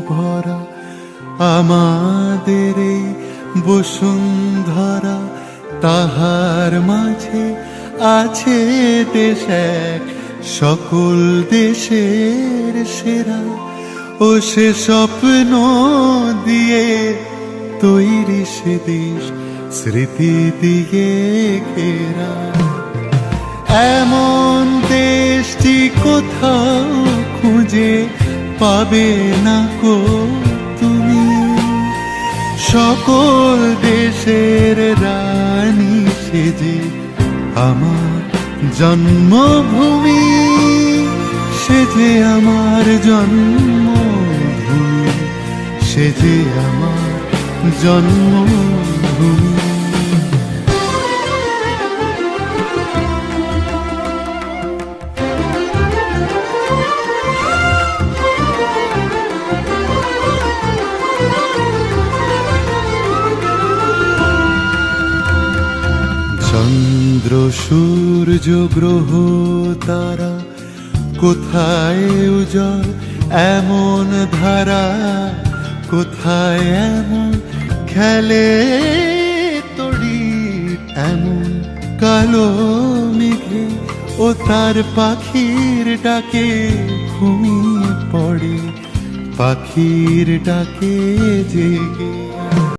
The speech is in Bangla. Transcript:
ভরা আমাদের এই বসুন্ধরা, তাহার মাঝে আছে দেশ এক, সকল দেশের সেরা। ও সে স্বপ্ন দিয়ে তৈরি সে দেশ, স্মৃতি দিয়ে ঘেরা। এমন দেশটি কোথাও খুঁজে পাবে না কো তুমি, সকল দেশের রানী সেজে আমার জন্মভূমি, সেজে আমার জন্মভূমি, সেজে আমার জন্মভূমি। চন্দ্র সূর্য গ্রহ তারা, কোথায় উজ্জ্বল এমন ধারা, কোথায় এমন খেলে তড়ি, এমন কালো মেঘে ও তার পাখির ডাকে ঘুমিয়ে পড়ে, পাখির ডাকে জেগে।